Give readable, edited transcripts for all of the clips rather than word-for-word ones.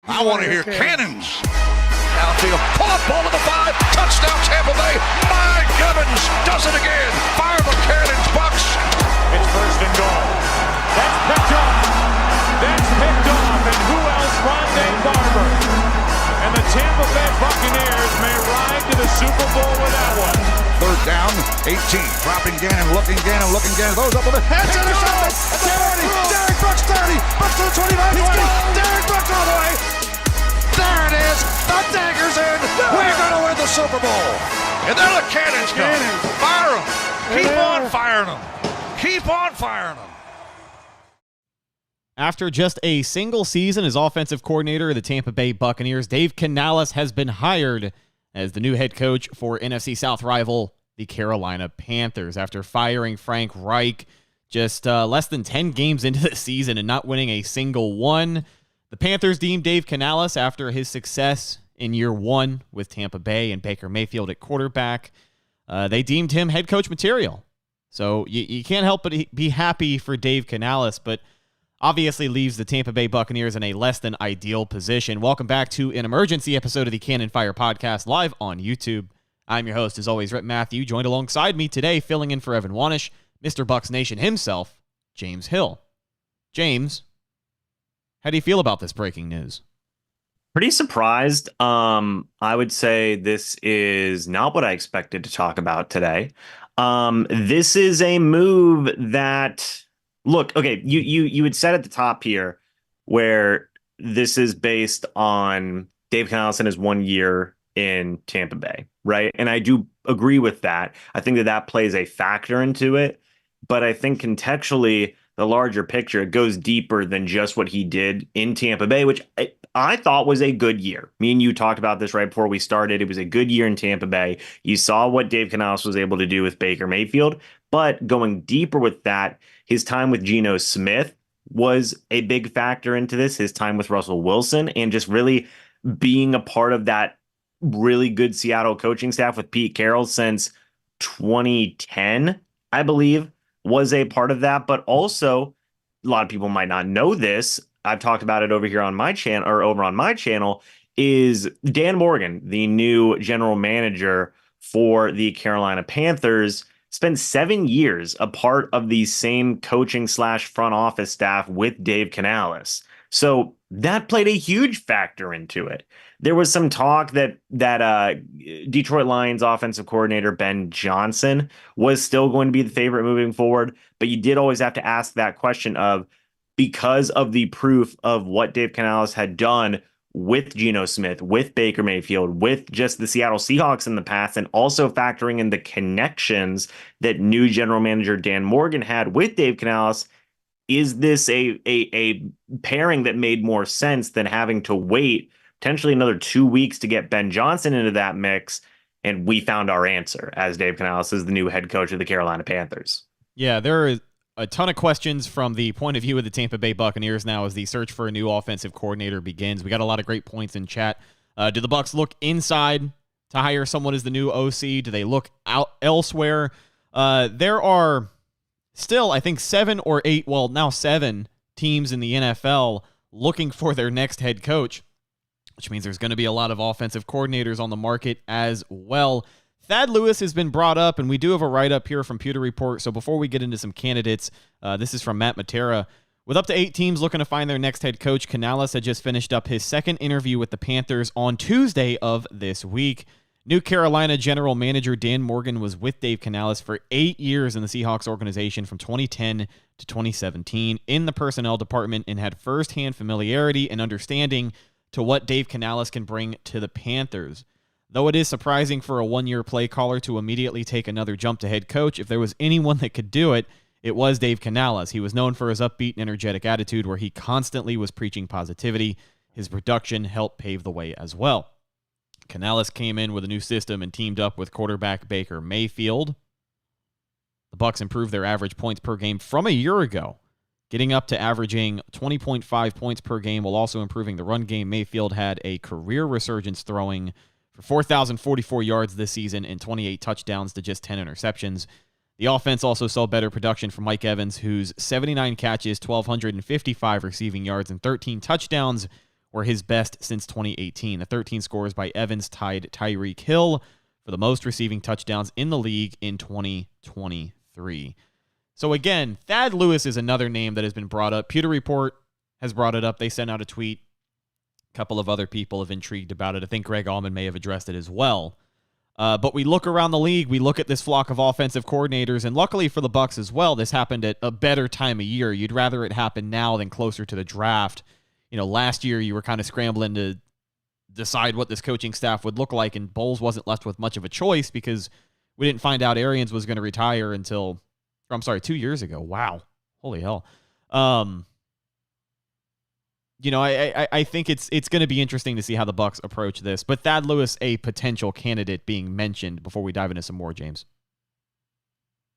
I want to hear cannons. Downfield, pull up, ball to the 5, touchdown Tampa Bay. Mike Evans does it again. Fire the cannons, Bucs. It's first and goal. That's picked off. And who else? Rondé Barber. And the Tampa Bay Buccaneers may ride to the Super Bowl with that one. Third down, 18. Dropping Gannon, looking Gannon. Those up with the head. Intercepted. 30. Derek Brooks 30. Brooks to the 25. 20. Derek Brooks all the way. There it is. The dagger's in. We're going to win the Super Bowl. And then the cannons come. Fire them. Keep on firing them. Keep on firing them. After just a single season as offensive coordinator of the Tampa Bay Buccaneers, Dave Canales has been hired as the new head coach for NFC South rival, the Carolina Panthers. After firing Frank Reich just less than 10 games into the season and not winning a single one, the Panthers deemed Dave Canales, after his success in year one with Tampa Bay and Baker Mayfield at quarterback, they deemed him head coach material. So you can't help but be happy for Dave Canales, but obviously leaves the Tampa Bay Buccaneers in a less than ideal position. Welcome back to an emergency episode of the Cannon Fire Podcast live on YouTube. I'm your host, as always, Rhett Matthew, joined alongside me today, filling in for Evan Wanish, Mr. Bucs Nation himself, James Hill. James, how do you feel about this breaking news? Pretty surprised. I would say this is not what I expected to talk about today. This is a move that... Look, okay, you had said at the top here where this is based on Dave Canales and his 1 year in Tampa Bay, right? And I do agree with that. I think that plays a factor into it. But I think contextually, the larger picture, it goes deeper than just what he did in Tampa Bay, which I thought was a good year. Me and you talked about this right before we started. It was a good year in Tampa Bay. You saw what Dave Canales was able to do with Baker Mayfield. But going deeper with that, his time with Geno Smith was a big factor into this. His time with Russell Wilson and just really being a part of that really good Seattle coaching staff with Pete Carroll since 2010, I believe, was a part of that. But also, a lot of people might not know this. I've talked about it over here on my channel, or over on my channel, is Dan Morgan, the new general manager for the Carolina Panthers, spent 7 years a part of the same coaching / front office staff with Dave Canales. So that played a huge factor into it. There was some talk that Detroit Lions offensive coordinator Ben Johnson was still going to be the favorite moving forward, but you did always have to ask that question of, because of the proof of what Dave Canales had done with Geno Smith, with Baker Mayfield, with just the Seattle Seahawks in the past, and also factoring in the connections that new general manager Dan Morgan had with Dave Canales, is this a pairing that made more sense than having to wait potentially another 2 weeks to get Ben Johnson into that mix? And we found our answer as Dave Canales is the new head coach of the Carolina Panthers. Yeah, there is a ton of questions from the point of view of the Tampa Bay Buccaneers now as the search for a new offensive coordinator begins. We got a lot of great points in chat. Do the Bucs look inside to hire someone as the new OC? Do they look out elsewhere? There are still, I think, 7 teams in the NFL looking for their next head coach, which means there's going to be a lot of offensive coordinators on the market as well. Thad Lewis has been brought up, and we do have a write-up here from Pewter Report. So before we get into some candidates, this is from Matt Matera. With up to 8 teams looking to find their next head coach, Canales had just finished up his second interview with the Panthers on Tuesday of this week. New Carolina general manager Dan Morgan was with Dave Canales for 8 years in the Seahawks organization from 2010 to 2017 in the personnel department and had firsthand familiarity and understanding to what Dave Canales can bring to the Panthers. Though it is surprising for a 1-year play caller to immediately take another jump to head coach, if there was anyone that could do it, it was Dave Canales. He was known for his upbeat and energetic attitude where he constantly was preaching positivity. His production helped pave the way as well. Canales came in with a new system and teamed up with quarterback Baker Mayfield. The Bucs improved their average points per game from a year ago, getting up to averaging 20.5 points per game while also improving the run game. Mayfield had a career resurgence, throwing for 4,044 yards this season and 28 touchdowns to just 10 interceptions. The offense also saw better production from Mike Evans, whose 79 catches, 1,255 receiving yards, and 13 touchdowns were his best since 2018. The 13 scores by Evans tied Tyreek Hill for the most receiving touchdowns in the league in 2023. So again, Thad Lewis is another name that has been brought up. Pewter Report has brought it up. They sent out a tweet. A couple of other people have intrigued about it. I think Greg Allman may have addressed it as well. But we look around the league, we look at this flock of offensive coordinators, and luckily for the Bucs as well, this happened at a better time of year. You'd rather it happen now than closer to the draft. Last year you were kind of scrambling to decide what this coaching staff would look like, and Bowles wasn't left with much of a choice because we didn't find out Arians was going to retire until, 2 years ago. Wow. Holy hell. I think it's going to be interesting to see how the Bucs approach this, but Thad Lewis, a potential candidate being mentioned before we dive into some more, James.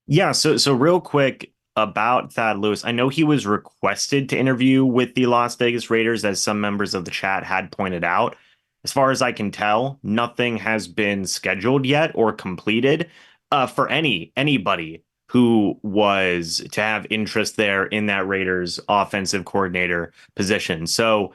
Yeah. So real quick about Thad Lewis, I know he was requested to interview with the Las Vegas Raiders, as some members of the chat had pointed out. As far as I can tell, nothing has been scheduled yet or completed for anybody who was to have interest there in that Raiders offensive coordinator position. So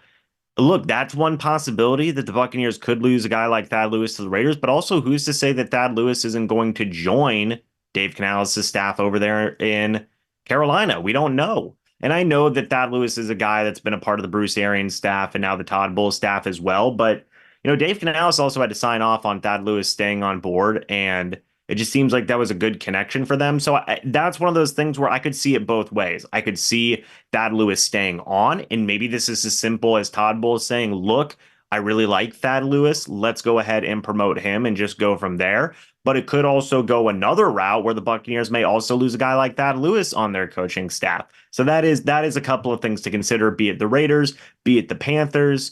look, that's one possibility, that the Buccaneers could lose a guy like Thad Lewis to the Raiders, but also who's to say that Thad Lewis isn't going to join Dave Canales' staff over there in Carolina? We don't know. And I know that Thad Lewis is a guy that's been a part of the Bruce Arians staff and now the Todd Bowles staff as well. But, Dave Canales also had to sign off on Thad Lewis staying on board, and it just seems like that was a good connection for them. So that's one of those things where I could see it both ways. I could see Thad Lewis staying on, and maybe this is as simple as Todd Bowles saying, look, I really like Thad Lewis. Let's go ahead and promote him and just go from there. But it could also go another route where the Buccaneers may also lose a guy like Thad Lewis on their coaching staff. So that is a couple of things to consider, be it the Raiders, be it the Panthers,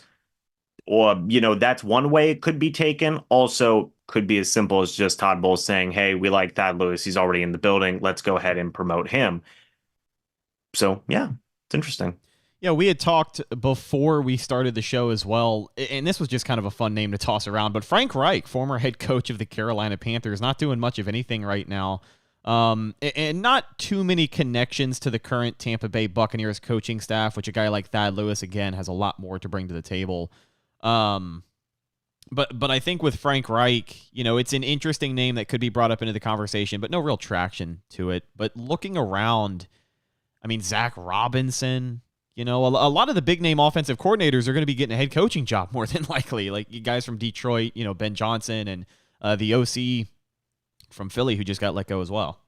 or, that's one way it could be taken. Also could be as simple as just Todd Bowles saying, hey, we like Thad Lewis. He's already in the building. Let's go ahead and promote him. So, yeah, it's interesting. Yeah, we had talked before we started the show as well, and this was just kind of a fun name to toss around, but Frank Reich, former head coach of the Carolina Panthers, not doing much of anything right now, and not too many connections to the current Tampa Bay Buccaneers coaching staff, which a guy like Thad Lewis, again, has a lot more to bring to the table. But I think with Frank Reich, it's an interesting name that could be brought up into the conversation, but no real traction to it. But looking around, Zach Robinson, a lot of the big name offensive coordinators are going to be getting a head coaching job more than likely. Like you guys from Detroit, Ben Johnson, and the OC from Philly who just got let go as well.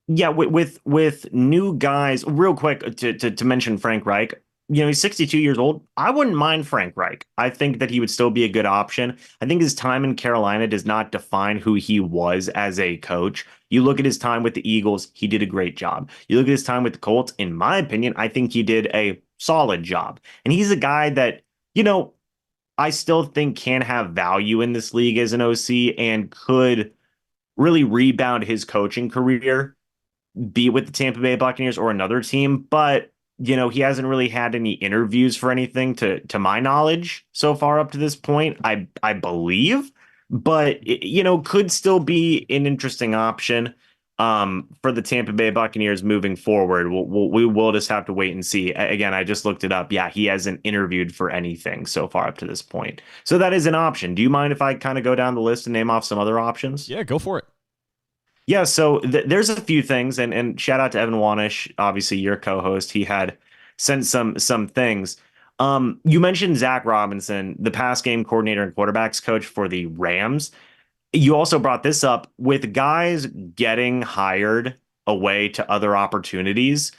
Yeah, with new guys, real quick to mention Frank Reich. He's 62 years old. I wouldn't mind Frank Reich. I think that he would still be a good option. I think his time in Carolina does not define who he was as a coach. You look at his time with the Eagles, he did a great job. You look at his time with the Colts, in my opinion, I think he did a solid job. And he's a guy that, I still think can have value in this league as an OC and could really rebound his coaching career, be it with the Tampa Bay Buccaneers or another team. But he hasn't really had any interviews for anything to my knowledge so far up to this point, I believe, but could still be an interesting option for the Tampa Bay Buccaneers moving forward. We will just have to wait and see. Again, I just looked it up. Yeah, he hasn't interviewed for anything so far up to this point. So that is an option. Do you mind if I kind of go down the list and name off some other options? Yeah, go for it. Yeah, so there's a few things, and shout out to Evan Wanish, obviously your co-host. He had sent some things. You mentioned Zach Robinson, the pass game coordinator and quarterbacks coach for the Rams. You also brought this up with guys getting hired away to other opportunities.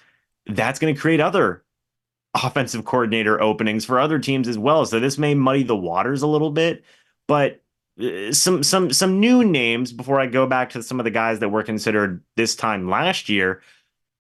That's going to create other offensive coordinator openings for other teams as well. So this may muddy the waters a little bit, but some new names before I go back to some of the guys that were considered this time last year.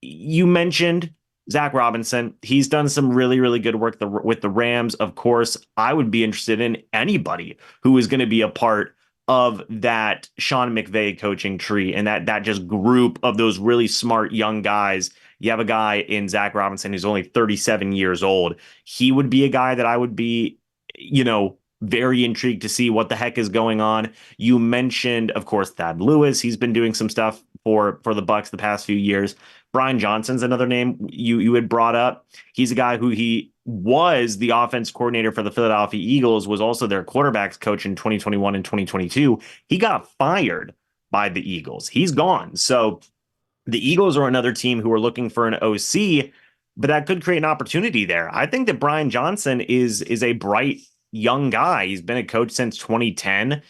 You mentioned Zach Robinson. He's done some really, really good work with the Rams. Of course, I would be interested in anybody who is going to be a part of that Sean McVay coaching tree and that just group of those really smart young guys. You have a guy in Zach Robinson who's only 37 years old. He would be a guy that I would be, very intrigued to see what the heck is going on. You mentioned, of course, Thad Lewis. He's been doing some stuff for the Bucs the past few years. Brian Johnson's another name you had brought up. He's a guy who he was the offense coordinator for the Philadelphia Eagles, was also their quarterbacks coach in 2021 and 2022. He got fired by the Eagles. He's gone. So the Eagles are another team who are looking for an OC, but that could create an opportunity there. I think that Brian Johnson is a bright young guy. He's been a coach since 2010,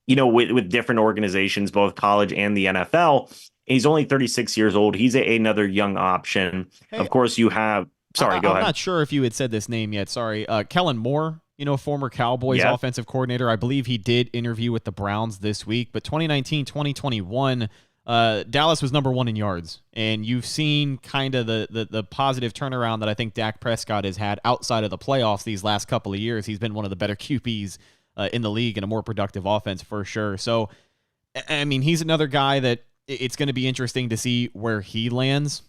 with different organizations, both college and the NFL. He's only 36 years old. He's another young option. Hey, of course, you have. Sorry, go ahead. I'm not sure if you had said this name yet. Sorry. Kellen Moore, former Cowboys offensive coordinator. I believe he did interview with the Browns this week, but 2019, 2021, Dallas was number 1 in yards. And you've seen kind of the positive turnaround that I think Dak Prescott has had outside of the playoffs these last couple of years. He's been one of the better QBs in the league and a more productive offense for sure. So, I mean, he's another guy that it's going to be interesting to see where he lands.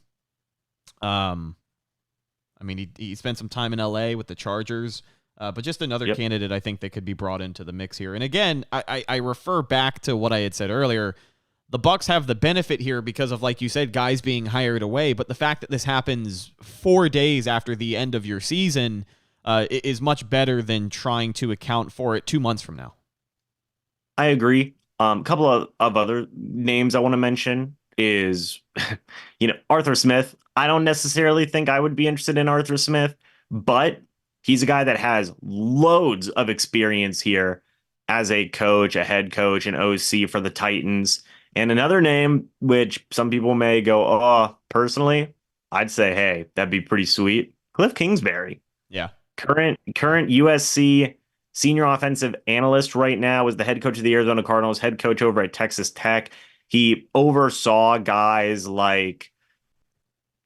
I mean, he spent some time in LA with the Chargers, but just another candidate I think that could be brought into the mix here. And again, I refer back to what I had said earlier. The Bucs have the benefit here because of, like you said, guys being hired away. But the fact that this happens 4 days after the end of your season is much better than trying to account for it 2 months from now. I agree. A couple of other names I want to mention is, Arthur Smith. I don't necessarily think I would be interested in Arthur Smith, but he's a guy that has loads of experience here as a coach, a head coach, an OC for the Titans. And another name, which some people may go, oh, personally, I'd say, hey, that'd be pretty sweet. Cliff Kingsbury. Yeah. Current USC senior offensive analyst right now, is the head coach of the Arizona Cardinals, head coach over at Texas Tech. He oversaw guys like,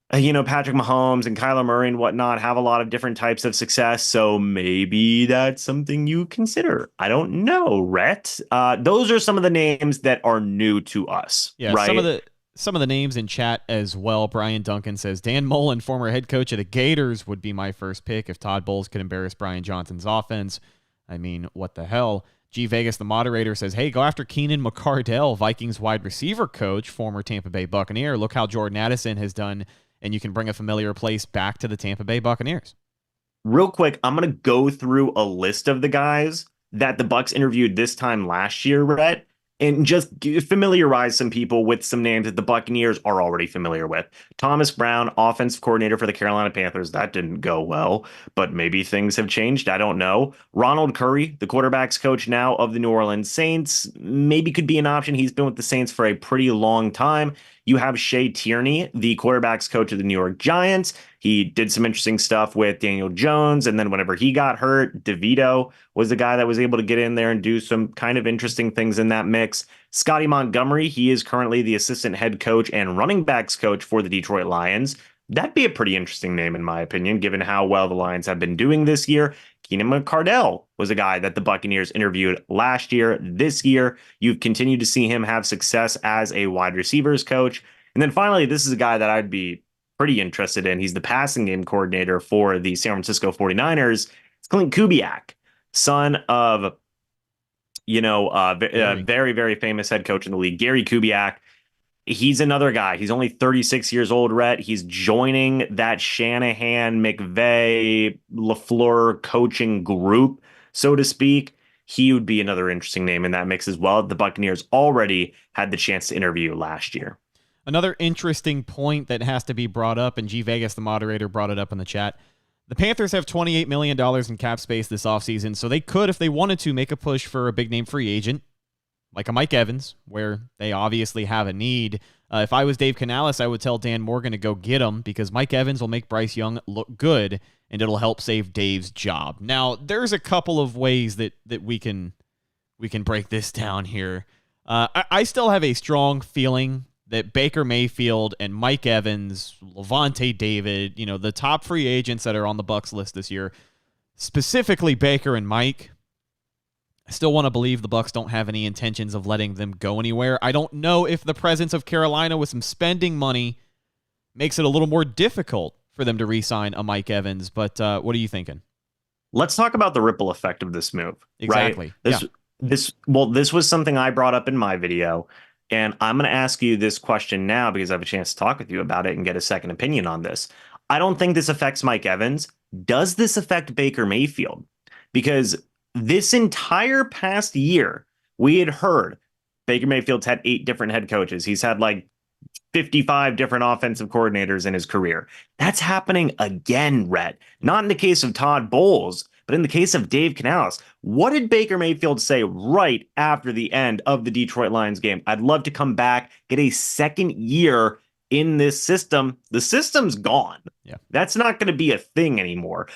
Patrick Mahomes and Kyler Murray and whatnot have a lot of different types of success. So maybe that's something you consider. I don't know, Rhett. Those are some of the names that are new to us. Yeah, right? Some of the names in chat as well. Brian Duncan says, Dan Mullen, former head coach of the Gators, would be my first pick if Todd Bowles could embarrass Brian Johnson's offense. I mean, what the hell? G Vegas, the moderator, says, hey, go after Keenan McCardell, Vikings wide receiver coach, former Tampa Bay Buccaneer. Look how Jordan Addison has done, and you can bring a familiar place back to the Tampa Bay Buccaneers. Real quick, I'm going to go through a list of the guys that the Bucs interviewed this time last year, Rhett, and just familiarize some people with some names that the Buccaneers are already familiar with. Thomas Brown, offensive coordinator for the Carolina Panthers. That didn't go well, but maybe things have changed. I don't know. Ronald Curry, the quarterbacks coach now of the New Orleans Saints, maybe could be an option. He's been with the Saints for a pretty long time. You have Shea Tierney, the quarterbacks coach of the New York Giants. He did some interesting stuff with Daniel Jones, and then whenever he got hurt, DeVito was the guy that was able to get in there and do some kind of interesting things in that mix. Scotty Montgomery, he is currently the assistant head coach and running backs coach for the Detroit Lions. That'd be a pretty interesting name, in my opinion, given how well the Lions have been doing this year. Keenan McCardell was a guy that the Buccaneers interviewed last year. This year, you've continued to see him have success as a wide receivers coach. And then finally, this is a guy that I'd be pretty interested in. He's the passing game coordinator for the San Francisco 49ers. It's Clint Kubiak, son of, a very, very famous head coach in the league, Gary Kubiak. He's another guy. He's only 36 years old, Rhett. He's joining that Shanahan, McVay, LaFleur coaching group, so to speak. He would be another interesting name in that mix as well. The Buccaneers already had the chance to interview last year. Another interesting point that has to be brought up, and G Vegas, the moderator, brought it up in the chat. The Panthers have $28 million in cap space this offseason, so they could, if they wanted to, make a push for a big-name free agent, like a Mike Evans, where they obviously have a need. If I was Dave Canales, I would tell Dan Morgan to go get him because Mike Evans will make Bryce Young look good, and it'll help save Dave's job. Now, there's a couple of ways that we can break this down here. I still have a strong feeling that Baker Mayfield and Mike Evans, Levante David, the top free agents that are on the Bucs list this year, specifically Baker and Mike, I still want to believe the Bucs don't have any intentions of letting them go anywhere. I don't know if the presence of Carolina with some spending money makes it a little more difficult for them to re-sign a Mike Evans, but what are you thinking? Let's talk about the ripple effect of this move. Exactly. Right? This was something I brought up in my video, and I'm going to ask you this question now because I have a chance to talk with you about it and get a second opinion on this. I don't think this affects Mike Evans. does this affect Baker Mayfield? Because this entire past year, we had heard Baker Mayfield's had 8 different head coaches. He's had like 55 different offensive coordinators in his career. That's happening again, Rhett. Not in the case of Todd Bowles, but in the case of Dave Canales. What did Baker Mayfield say right after the end of the Detroit Lions game? I'd love to come back, get a second year in this system. The system's gone. Yeah. That's not going to be a thing anymore.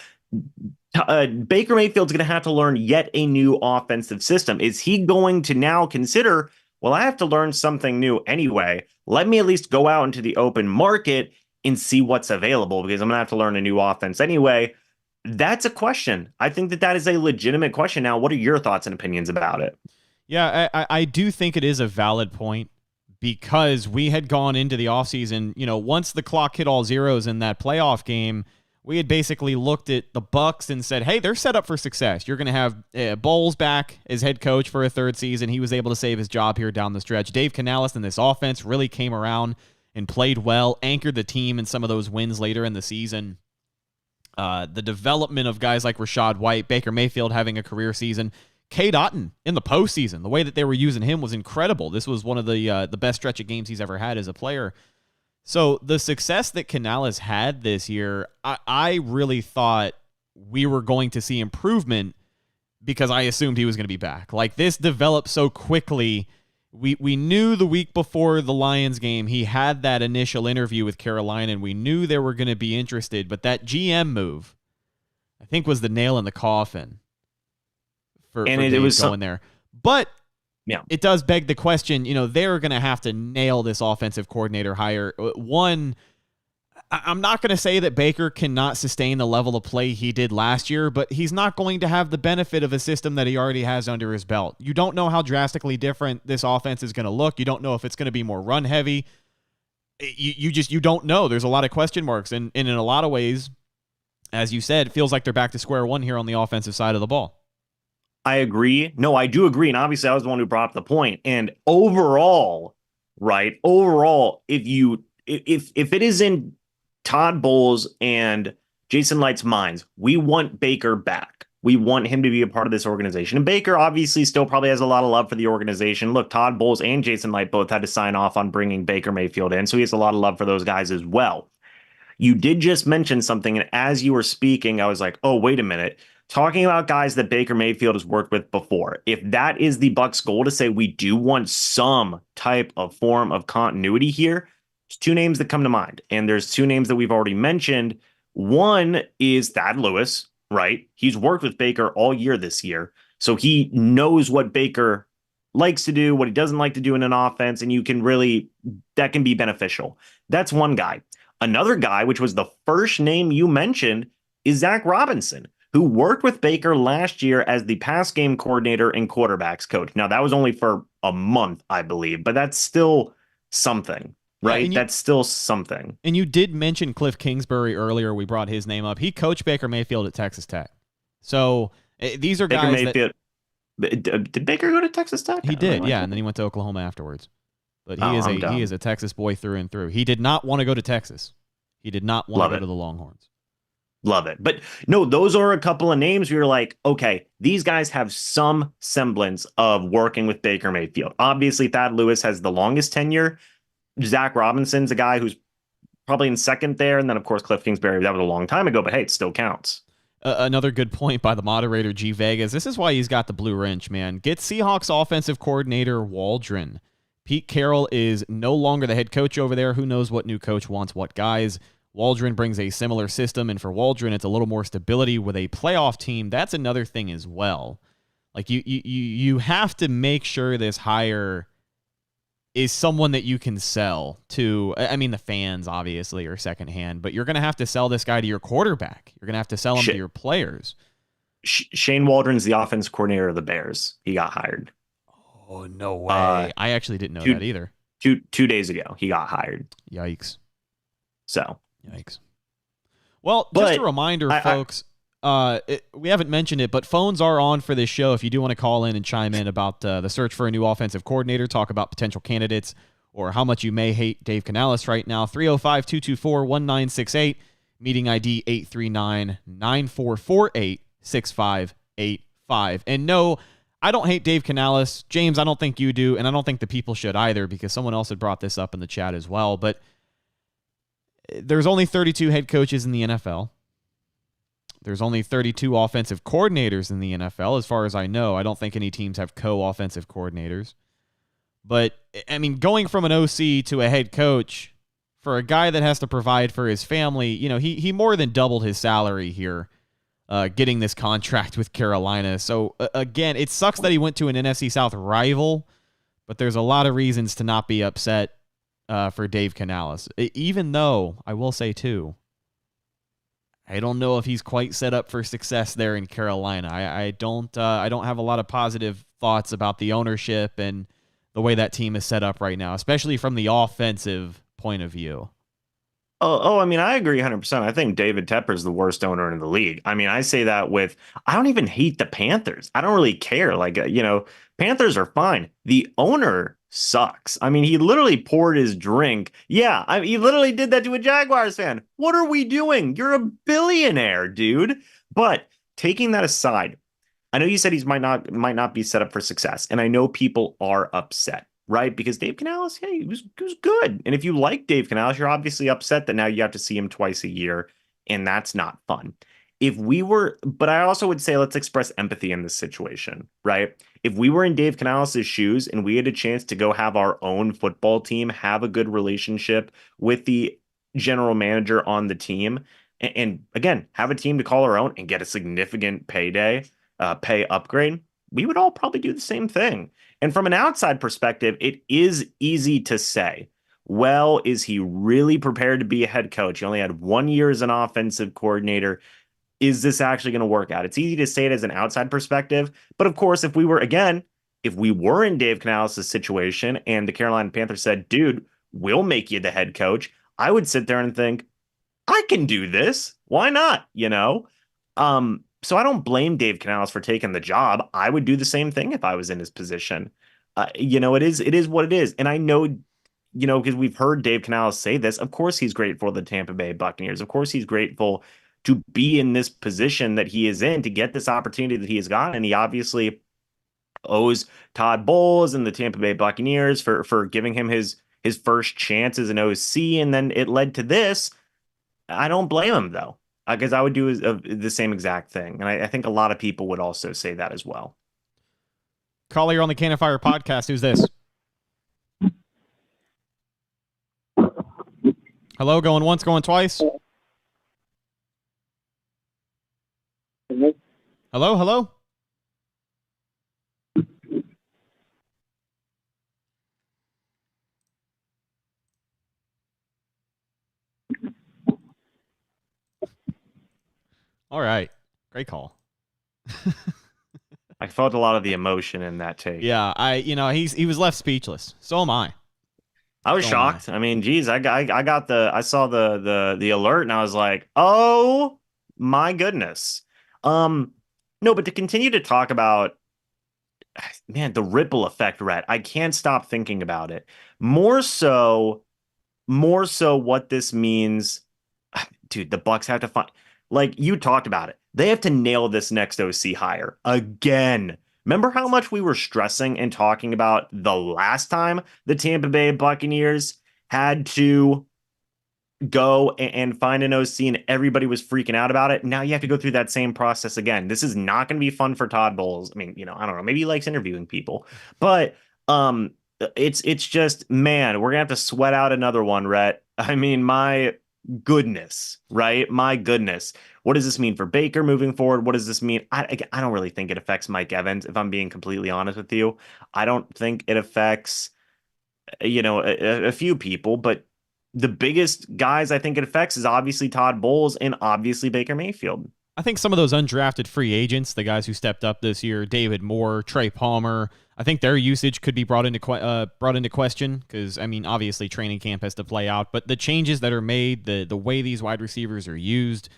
Baker Mayfield's going to have to learn yet a new offensive system. Is he going to now consider, well, I have to learn something new anyway. Let me at least go out into the open market and see what's available, because I'm going to have to learn a new offense anyway. That's a question. I think that is a legitimate question. Now, what are your thoughts and opinions about it? Yeah, I do think it is a valid point, because we had gone into the offseason, once the clock hit all zeros in that playoff game, we had basically looked at the Bucs and said, hey, they're set up for success. You're going to have Bowles back as head coach for a third season. He was able to save his job here down the stretch. Dave Canales and this offense really came around and played well, anchored the team in some of those wins later in the season. The development of guys like Rachaad White, Baker Mayfield having a career season, Cade Otton in the postseason, the way that they were using him was incredible. This was one of the best stretch of games he's ever had as a player. So the success that Canales had this year, I really thought we were going to see improvement, because I assumed he was going to be back. Like, this developed so quickly. We knew the week before the Lions game, he had that initial interview with Carolina, and we knew they were going to be interested. But that GM move, I think, was the nail in the coffin for Dave going there. But yeah, it does beg the question, they're going to have to nail this offensive coordinator hire. One, I'm not going to say that Baker cannot sustain the level of play he did last year, but he's not going to have the benefit of a system that he already has under his belt. You don't know how drastically different this offense is going to look. You don't know if it's going to be more run heavy. You don't know. There's a lot of question marks. And in a lot of ways, as you said, it feels like they're back to square one here on the offensive side of the ball. I agree. No, I do agree. And obviously, I was the one who brought up the point. And overall, right? Overall, if it is in Todd Bowles and Jason Light's minds, we want Baker back. We want him to be a part of this organization. And Baker obviously still probably has a lot of love for the organization. Look, Todd Bowles and Jason Light both had to sign off on bringing Baker Mayfield in, so he has a lot of love for those guys as well. You did just mention something, and as you were speaking, I was like, oh, wait a minute. Talking about guys that Baker Mayfield has worked with before, if that is the Bucs' goal, to say we do want some type of form of continuity here, there's 2 names that come to mind. And there's 2 names that we've already mentioned. One is Thad Lewis, right? He's worked with Baker all year this year, so he knows what Baker likes to do, what he doesn't like to do in an offense, and that can be beneficial. That's one guy. Another guy, which was the first name you mentioned, is Zach Robinson, who worked with Baker last year as the pass game coordinator and quarterbacks coach. Now, that was only for a month, I believe, but that's still something, right? Yeah, that's still something. And you did mention Cliff Kingsbury earlier. We brought his name up. He coached Baker Mayfield at Texas Tech. So these are Baker guys Mayfield, did Baker go to Texas Tech? He did, yeah, and then he went to Oklahoma afterwards. But he is a Texas boy through and through. He did not want to go to Texas. He did not want to go to the Longhorns. Love it. But no, those are a couple of names where you're like, okay, these guys have some semblance of working with Baker Mayfield. Obviously, Thad Lewis has the longest tenure. Zach Robinson's a guy who's probably in second there. And then, of course, Cliff Kingsbury, that was a long time ago, but hey, it still counts. Another good point by the moderator, G Vegas. This is why he's got the blue wrench, man. Get Seahawks offensive coordinator Waldron. Pete Carroll is no longer the head coach over there. Who knows what new coach wants what guys? Waldron brings a similar system, and for Waldron, it's a little more stability with a playoff team. That's another thing as well. Like you have to make sure this hire is someone that you can sell to. I mean, the fans obviously are secondhand, but you're going to have to sell this guy to your quarterback. You're going to have to sell him to your players. Shane Waldron's the offense coordinator of the Bears. He got hired. Oh, no way. I actually didn't know that either. 2 days ago, he got hired. Yikes. So. Yikes. Well, just a reminder, folks, we haven't mentioned it, but phones are on for this show if you do want to call in and chime in about the search for a new offensive coordinator, talk about potential candidates, or how much you may hate Dave Canales right now. 305-224-1968 meeting ID 839-9448-6585. And no, I don't hate Dave Canales. James, I don't think you do, and I don't think the people should either, because someone else had brought this up in the chat as well. But there's only 32 head coaches in the NFL. There's only 32 offensive coordinators in the NFL, as far as I know. I don't think any teams have co-offensive coordinators. But, I mean, going from an OC to a head coach, for a guy that has to provide for his family, you know, he more than doubled his salary here, getting this contract with Carolina. So, again, it sucks that he went to an NFC South rival, but there's a lot of reasons to not be upset for Dave Canales. Even though, I will say, too, I don't know if he's quite set up for success there in Carolina. I don't have a lot of positive thoughts about the ownership and the way that team is set up right now, especially from the offensive point of view. I mean, I agree 100%. I think David Tepper is the worst owner in the league. I mean, I say that I don't even hate the Panthers. I don't really care. Like, Panthers are fine. The owner sucks. I mean, he literally poured his drink. Yeah, he literally did that to a Jaguars fan. What are we doing? You're a billionaire, dude. But taking that aside, I know you said he might not be set up for success, and I know people are upset, right? Because Dave Canales, hey, he was good. And if you like Dave Canales, you're obviously upset that now you have to see him twice a year, and that's not fun. But I also would say let's express empathy in this situation, right? If we were in Dave Canales' shoes and we had a chance to go have our own football team, have a good relationship with the general manager on the team, and again, have a team to call our own and get a significant pay upgrade, we would all probably do the same thing. And from an outside perspective, it is easy to say, well, is he really prepared to be a head coach? He only had 1 year as an offensive coordinator. Is this actually going to work out? It's easy to say it as an outside perspective. But of course, if we were in Dave Canales' situation and the Carolina Panthers said, dude, we'll make you the head coach, I would sit there and think, I can do this. Why not? So I don't blame Dave Canales for taking the job. I would do the same thing if I was in his position. It is what it is. And I know, because we've heard Dave Canales say this, of course he's grateful to the Tampa Bay Buccaneers. Of course he's grateful to be in this position that he is in, to get this opportunity that he has gotten. And he obviously owes Todd Bowles and the Tampa Bay Buccaneers for giving him his first chance as an OC. And then it led to this. I don't blame him, though, because I would do the same exact thing. And I think a lot of people would also say that as well. Caller, you're on the Cannon Fire podcast. Who's this? Hello, going once, going twice. Hello? All right. Great call. I felt a lot of the emotion in that take. Yeah, he was left speechless. So am I. I was shocked. I mean, geez, I saw the alert and I was like, oh my goodness. No, but to continue to talk about, man, the ripple effect, Rhett, I can't stop thinking about it. More so what this means, dude, the Bucs have to find, like you talked about it, they have to nail this next OC hire again. Remember how much we were stressing and talking about the last time the Tampa Bay Buccaneers had to go and find an OC and everybody was freaking out about it? Now you have to go through that same process again. This is not going to be fun for Todd Bowles. I mean, I don't know, maybe he likes interviewing people, but it's just, man, we're gonna have to sweat out another one, Rhett. I mean, my goodness, right? My goodness. What does this mean for Baker moving forward? What does this mean? I don't really think it affects Mike Evans, if I'm being completely honest with you. I don't think it affects, a few people, but the biggest guys I think it affects is obviously Todd Bowles and obviously Baker Mayfield. I think some of those undrafted free agents, the guys who stepped up this year, David Moore, Trey Palmer, I think their usage could be brought into question because, I mean, obviously training camp has to play out, but the changes that are made, the way these wide receivers are used,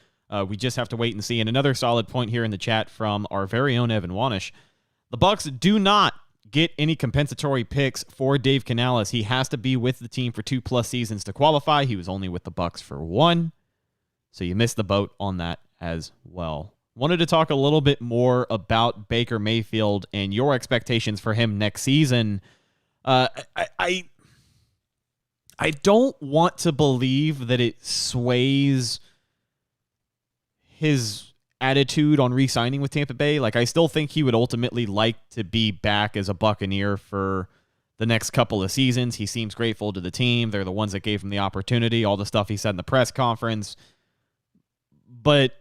we just have to wait and see. And another solid point here in the chat from our very own Evan Wanish. The Bucs do not get any compensatory picks for Dave Canales. He has to be with the team for 2+ seasons to qualify. He was only with the Bucs for 1. So you missed the boat on that as well. Wanted to talk a little bit more about Baker Mayfield and your expectations for him next season. I don't want to believe that it sways his attitude on re-signing with Tampa Bay. Like, I still think he would ultimately like to be back as a Buccaneer for the next couple of seasons. He seems grateful to the team. They're the ones that gave him the opportunity, all the stuff he said in the press conference. But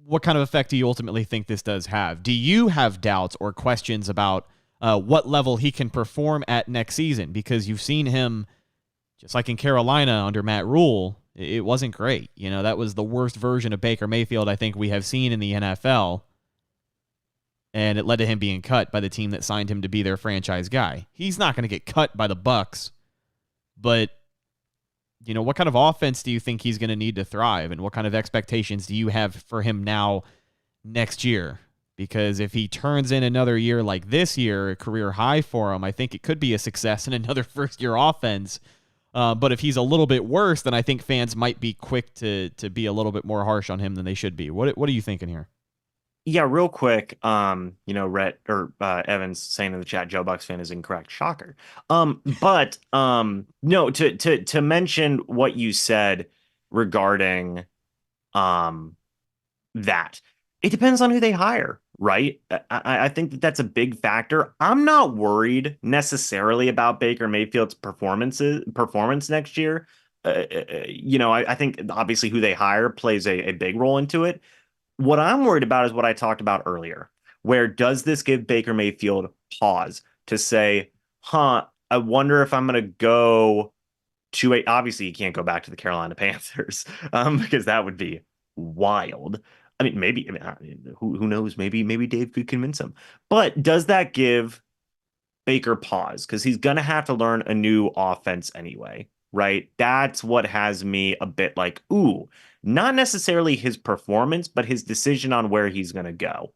what kind of effect do you ultimately think this does have? Do you have doubts or questions about what level he can perform at next season? Because you've seen him, just like in Carolina under Matt Rule, it wasn't great. You know, that was the worst version of Baker Mayfield I think we have seen in the NFL. And it led to him being cut by the team that signed him to be their franchise guy. He's not going to get cut by the Bucs, but you know, what kind of offense do you think he's going to need to thrive, and what kind of expectations do you have for him now next year? Because if he turns in another year like this year, a career high for him, I think it could be a success in another first-year offense. But if he's a little bit worse, then I think fans might be quick to be a little bit more harsh on him than they should be. What are you thinking here? Yeah, real quick. Rhett or Evans saying in the chat, Joe Bucks fan is incorrect. Shocker. But no, to mention what you said regarding that, it depends on who they hire, right? I think that's a big factor. I'm not worried necessarily about Baker Mayfield's performance next year. I think obviously who they hire plays a big role into it. What I'm worried about is what I talked about earlier, where does this give Baker Mayfield pause to say, I wonder if I'm going to go to obviously you can't go back to the Carolina Panthers because that would be wild. I mean, maybe, who knows? Maybe Dave could convince him. But does that give Baker pause? Because he's going to have to learn a new offense anyway, right? That's what has me a bit like, ooh, not necessarily his performance, but his decision on where he's going to go.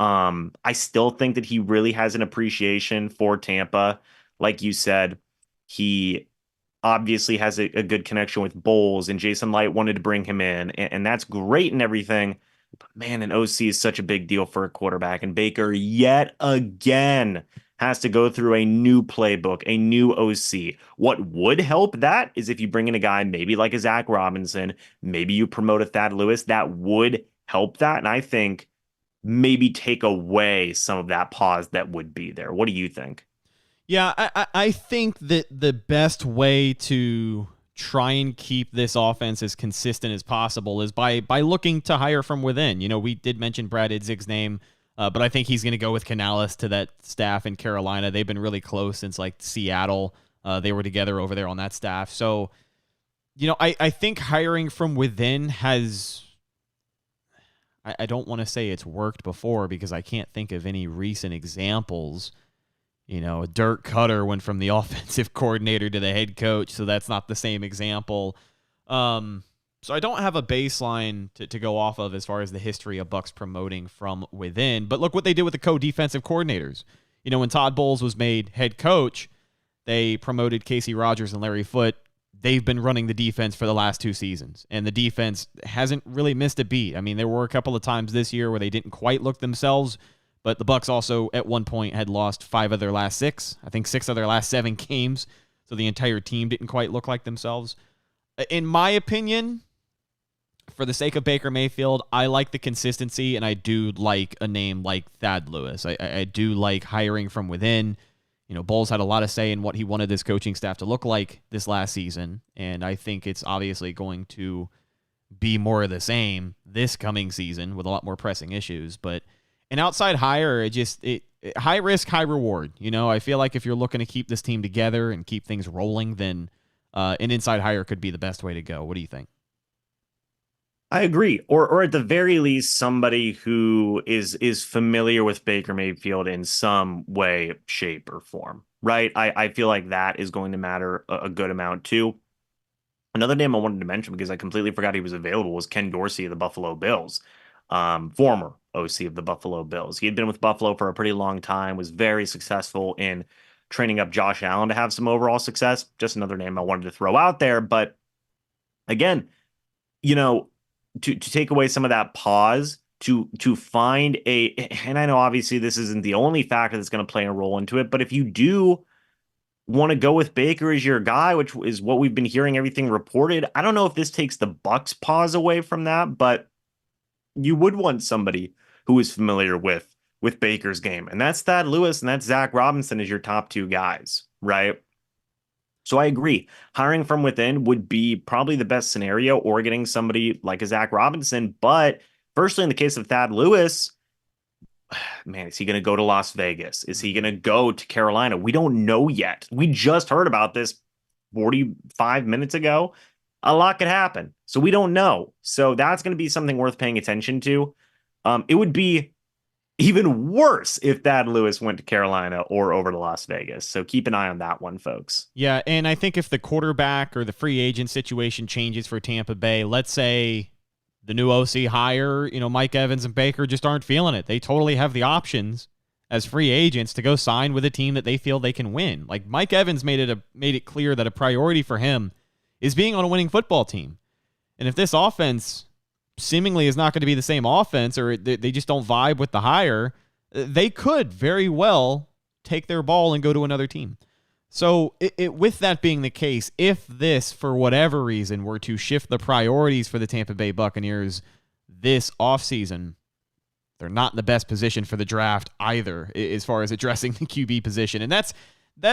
I still think that he really has an appreciation for Tampa. Like you said, he obviously has a good connection with Bowles, and Jason Light wanted to bring him in, and that's great and everything. But man, an OC is such a big deal for a quarterback, and Baker yet again has to go through a new playbook, a new OC. What would help that is if you bring in a guy maybe like a Zach Robinson, maybe you promote a Thad Lewis, that would help that. And I think maybe take away some of that pause that would be there. What do you think? Yeah, I think that the best way to try and keep this offense as consistent as possible is by looking to hire from within. You know, we did mention Brad Idzig's name, but I think he's going to go with Canales to that staff in Carolina. They've been really close since like Seattle. They were together over there on that staff. So, you know, I think hiring from within has, I don't want to say it's worked before because I can't think of any recent examples. You know, Dirk Cutter went from the offensive coordinator to the head coach, so that's not the same example. So I don't have a baseline to go off of as far as the history of Bucs promoting from within. But look what they did with the co-defensive coordinators. You know, when Todd Bowles was made head coach, they promoted Casey Rogers and Larry Foote. They've been running the defense for the last 2 seasons, and the defense hasn't really missed a beat. I mean, there were a couple of times this year where they didn't quite look themselves, but the Bucs also at one point had lost 5 of their last 6. I think 6 of their last 7 games, so the entire team didn't quite look like themselves. In my opinion, for the sake of Baker Mayfield, I like the consistency, and I do like a name like Thad Lewis. I do like hiring from within. You know, Bowles had a lot of say in what he wanted this coaching staff to look like this last season, and I think it's obviously going to be more of the same this coming season with a lot more pressing issues. But an outside hire, high risk, high reward. You know, I feel like if you're looking to keep this team together and keep things rolling, then an inside hire could be the best way to go. What do you think? I agree. Or at the very least, somebody who is familiar with Baker Mayfield in some way, shape, or form, right? I feel like that is going to matter a good amount too. Another name I wanted to mention because I completely forgot he was available was Ken Dorsey of the Buffalo Bills, former OC of the Buffalo Bills. He had been with Buffalo for a pretty long time, was very successful in training up Josh Allen to have some overall success. Just another name I wanted to throw out there. But again, you know, to take away some of that pause to find and I know obviously this isn't the only factor that's going to play a role into it, but if you do want to go with Baker as your guy, which is what we've been hearing everything reported, I don't know if this takes the Bucs pause away from that, but you would want somebody who is familiar with Baker's game, and that's Thad Lewis and that's Zach Robinson as your top two guys, right? So I agree. Hiring from within would be probably the best scenario, or getting somebody like a Zach Robinson. But firstly, in the case of Thad Lewis, man, is he going to go to Las Vegas? Is he going to go to Carolina? We don't know yet. We just heard about this 45 minutes ago. A lot could happen. So we don't know. So that's going to be something worth paying attention to. It would be even worse if Thad Lewis went to Carolina or over to Las Vegas. So keep an eye on that one, folks. Yeah, and I think if the quarterback or the free agent situation changes for Tampa Bay, let's say the new OC hire, Mike Evans and Baker just aren't feeling it. They totally have the options as free agents to go sign with a team that they feel they can win. Like Mike Evans made it clear that a priority for him is being on a winning football team. And if this offense seemingly is not going to be the same offense, or they just don't vibe with the hire, they could very well take their ball and go to another team. So with that being the case, if this, for whatever reason, were to shift the priorities for the Tampa Bay Buccaneers this offseason, they're not in the best position for the draft either, as far as addressing the QB position. And that's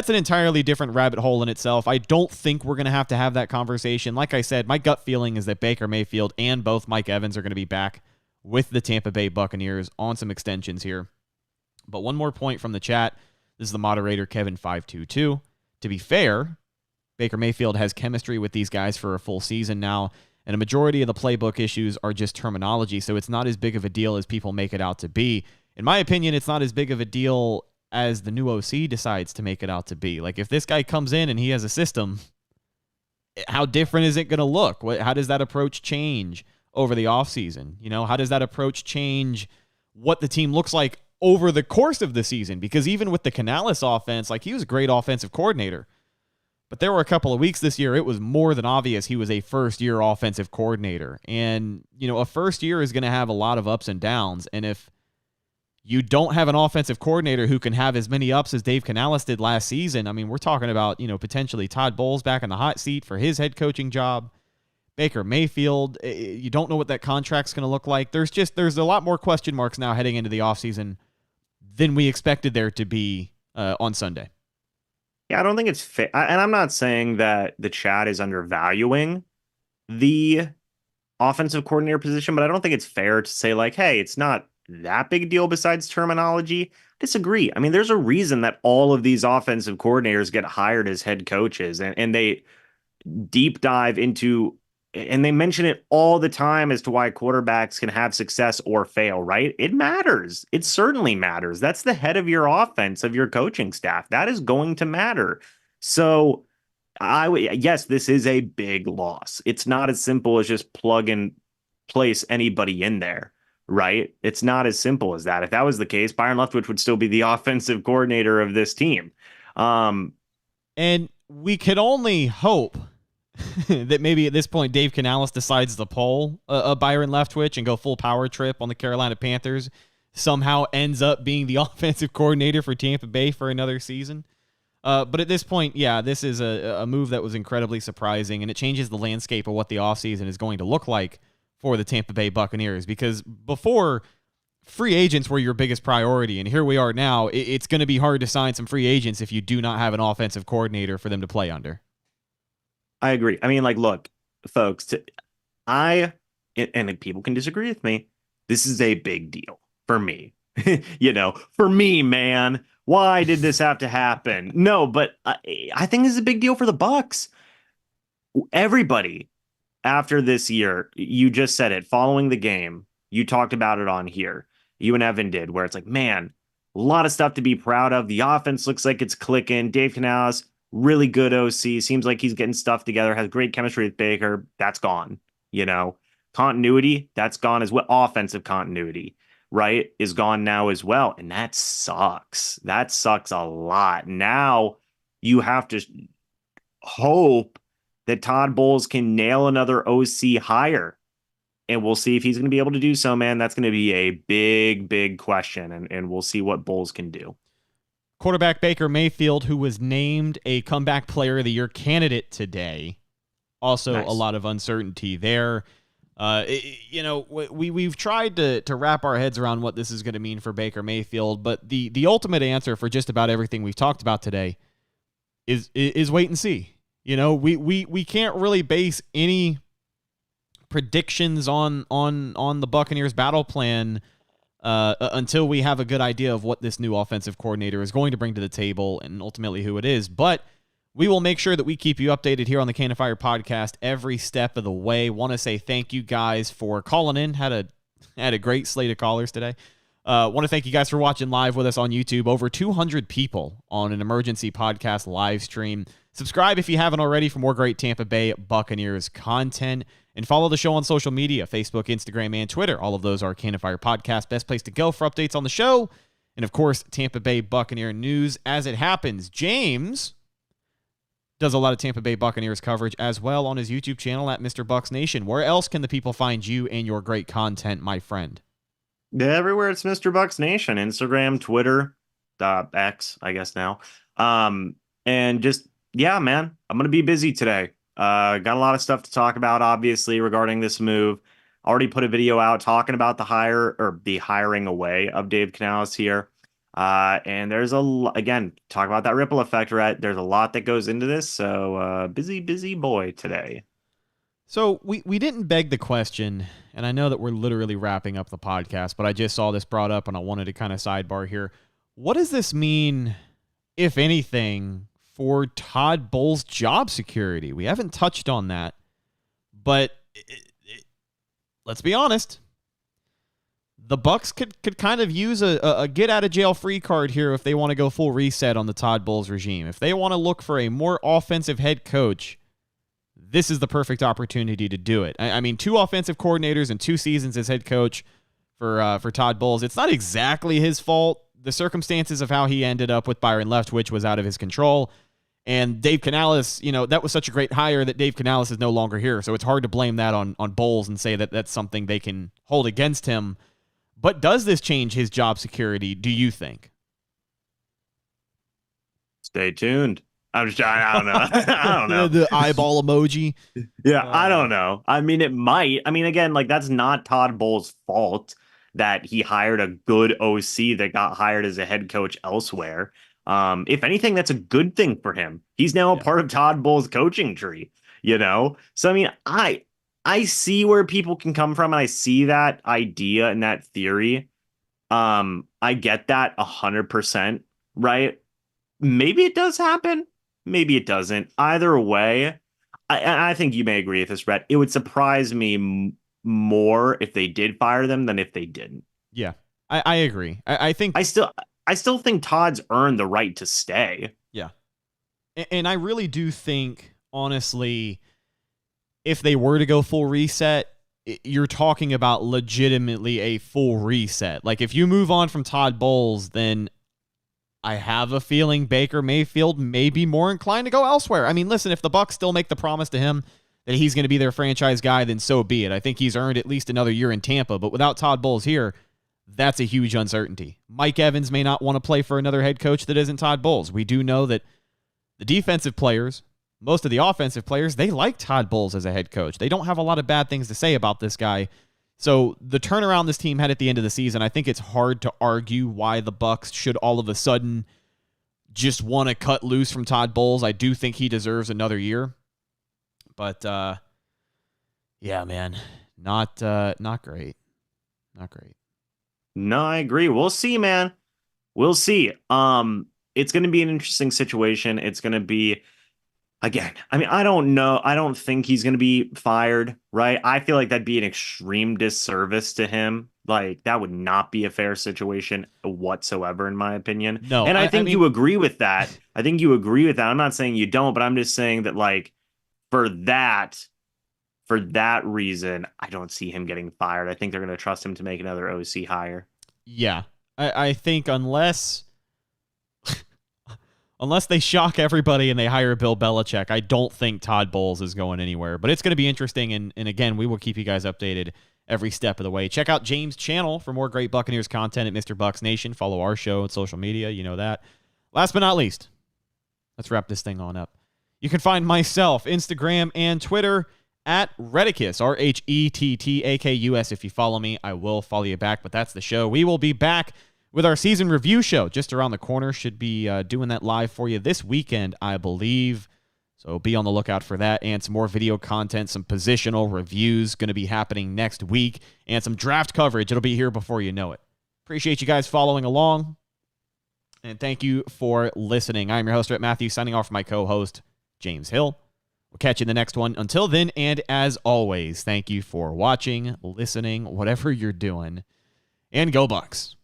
an entirely different rabbit hole in itself. I don't think we're going to have that conversation. Like I said, my gut feeling is that Baker Mayfield and both Mike Evans are going to be back with the Tampa Bay Buccaneers on some extensions here. But one more point from the chat. This is the moderator, Kevin522. To be fair, Baker Mayfield has chemistry with these guys for a full season now, and a majority of the playbook issues are just terminology, so it's not as big of a deal as people make it out to be. In my opinion, it's not as big of a deal as the new OC decides to make it out to be. Like, if this guy comes in and he has a system, how different is it going to look? How does that approach change over the offseason? How does that approach change what the team looks like over the course of the season? Because even with the Canales offense, like, he was a great offensive coordinator. But there were a couple of weeks this year, it was more than obvious he was a first-year offensive coordinator. And, a first year is going to have a lot of ups and downs. And if you don't have an offensive coordinator who can have as many ups as Dave Canales did last season, I mean, we're talking about, potentially Todd Bowles back in the hot seat for his head coaching job. Baker Mayfield, you don't know what that contract's going to look like. There's a lot more question marks now heading into the offseason than we expected there to be on Sunday. Yeah, I don't think it's fair. And I'm not saying that the chat is undervaluing the offensive coordinator position, but I don't think it's fair to say, like, hey, it's not that big a deal besides terminology. Disagree. I mean, there's a reason that all of these offensive coordinators get hired as head coaches, and they deep dive into, and they mention it all the time as to why quarterbacks can have success or fail, right? It matters. It certainly matters. That's the head of your offense, of your coaching staff. That is going to matter. So yes, this is a big loss. It's not as simple as just plug and place anybody in there, right? It's not as simple as that. If that was the case, Byron Leftwich would still be the offensive coordinator of this team. And we could only hope that maybe at this point Dave Canales decides to pull a Byron Leftwich and go full power trip on the Carolina Panthers, somehow ends up being the offensive coordinator for Tampa Bay for another season. But at this point, yeah, this is a move that was incredibly surprising, and it changes the landscape of what the offseason is going to look like for the Tampa Bay Buccaneers, because before, free agents were your biggest priority, and here we are now. It's going to be hard to sign some free agents if you do not have an offensive coordinator for them to play under. I agree. I mean, like, look, folks, and people can disagree with me. This is a big deal for me. For me, man. Why did this have to happen? No, but I think this is a big deal for the Bucs. Everybody after this year, you just said it, following the game, you talked about it on here. You and Evan did, where it's like, man, a lot of stuff to be proud of. The offense looks like it's clicking. Dave Canales, really good OC. Seems like he's getting stuff together. Has great chemistry with Baker. That's gone. Continuity, that's gone as well. Offensive continuity, right, is gone now as well. And that sucks. That sucks a lot. Now you have to hope that Todd Bowles can nail another OC hire. And we'll see if he's going to be able to do so, man. That's going to be a big, big question. And we'll see what Bowles can do. Quarterback Baker Mayfield, who was named a Comeback Player of the Year candidate today. Also, Nice. A lot of uncertainty there. We've tried to wrap our heads around what this is going to mean for Baker Mayfield, but the ultimate answer for just about everything we've talked about today is wait and see. We can't really base any predictions on the Buccaneers battle plan until we have a good idea of what this new offensive coordinator is going to bring to the table and ultimately who it is. But we will make sure that we keep you updated here on the Can of Fire podcast every step of the way. Want to say thank you guys for calling in. Had a great slate of callers today. Want to thank you guys for watching live with us on YouTube. Over 200 people on an emergency podcast live stream. Subscribe if you haven't already for more great Tampa Bay Buccaneers content. And follow the show on social media, Facebook, Instagram, and Twitter. All of those are Can of Fire Podcast. Best place to go for updates on the show. And, of course, Tampa Bay Buccaneer news as it happens. James does a lot of Tampa Bay Buccaneers coverage as well on his YouTube channel at Mr. Bucs Nation. Where else can the people find you and your great content, my friend? Everywhere it's Mr. Bucs Nation. Instagram, Twitter, X, I guess now. And just, yeah, man, I'm going to be busy today. Got a lot of stuff to talk about, obviously, regarding this move. Already put a video out talking about the hiring away of Dave Canales here. And there's again, talk about that ripple effect, Rhett. There's a lot that goes into this. So busy boy today. So we didn't beg the question, and I know that we're literally wrapping up the podcast, but I just saw this brought up and I wanted to kind of sidebar here. What does this mean, if anything, for Todd Bowles' job security? We haven't touched on that, but let's be honest. The Bucs could kind of use a get-out-of-jail-free card here if they want to go full reset on the Todd Bowles regime. If they want to look for a more offensive head coach, this is the perfect opportunity to do it. I mean, 2 offensive coordinators and 2 seasons as head coach for Todd Bowles. It's not exactly his fault. The circumstances of how he ended up with Byron Leftwich was out of his control. And Dave Canales, that was such a great hire that Dave Canales is no longer here. So it's hard to blame that on Bowles and say that that's something they can hold against him. But does this change his job security, do you think? Stay tuned. I don't know. I don't know. The eyeball emoji. Yeah, I don't know. I mean, it might. I mean, again, that's not Todd Bowles' fault that he hired a good OC that got hired as a head coach elsewhere. If anything, that's a good thing for him. He's now a part of Todd Bowles' coaching tree, So, I mean, I see where people can come from, and I see that idea and that theory. I get that 100%, right? Maybe it does happen. Maybe it doesn't. Either way, I think you may agree with this, Rhett. It would surprise me more if they did fire them than if they didn't. Yeah, I agree. I think I still think Todd's earned the right to stay. Yeah. And I really do think, honestly, if they were to go full reset, you're talking about legitimately a full reset. Like, if you move on from Todd Bowles, then I have a feeling Baker Mayfield may be more inclined to go elsewhere. I mean, listen, if the Bucs still make the promise to him that he's going to be their franchise guy, then so be it. I think he's earned at least another year in Tampa, but without Todd Bowles here, that's a huge uncertainty. Mike Evans may not want to play for another head coach that isn't Todd Bowles. We do know that the defensive players, most of the offensive players, they like Todd Bowles as a head coach. They don't have a lot of bad things to say about this guy. So the turnaround this team had at the end of the season, I think it's hard to argue why the Bucs should all of a sudden just want to cut loose from Todd Bowles. I do think he deserves another year. But yeah, man, not great. Not great. No, I agree. We'll see, man. We'll see. It's going to be an interesting situation. It's going to be, again, I mean, I don't know. I don't think he's going to be fired, right? I feel like that'd be an extreme disservice to him. Like, that would not be a fair situation whatsoever, in my opinion. No, and I think you agree with that. I think you agree with that. I'm not saying you don't, but I'm just saying that, like, for that reason, I don't see him getting fired. I think they're going to trust him to make another OC hire. Yeah, I think unless they shock everybody and they hire Bill Belichick, I don't think Todd Bowles is going anywhere. But it's going to be interesting, and again, we will keep you guys updated every step of the way. Check out James' channel for more great Buccaneers content at Mr. Bucs Nation. Follow our show on social media. You know that. Last but not least, let's wrap this thing on up. You can find myself, Instagram, and Twitter at Rhettakus, RHETTAKUS. If you follow me, I will follow you back, but that's the show. We will be back with our season review show just around the corner. Should be doing that live for you this weekend, I believe. So be on the lookout for that and some more video content, some positional reviews going to be happening next week, and some draft coverage. It'll be here before you know it. Appreciate you guys following along, and thank you for listening. I'm your host, Rhett Matthew, signing off for my co-host, James Hill. We'll catch you in the next one. Until then, and as always, thank you for watching, listening, whatever you're doing, and go Bucs.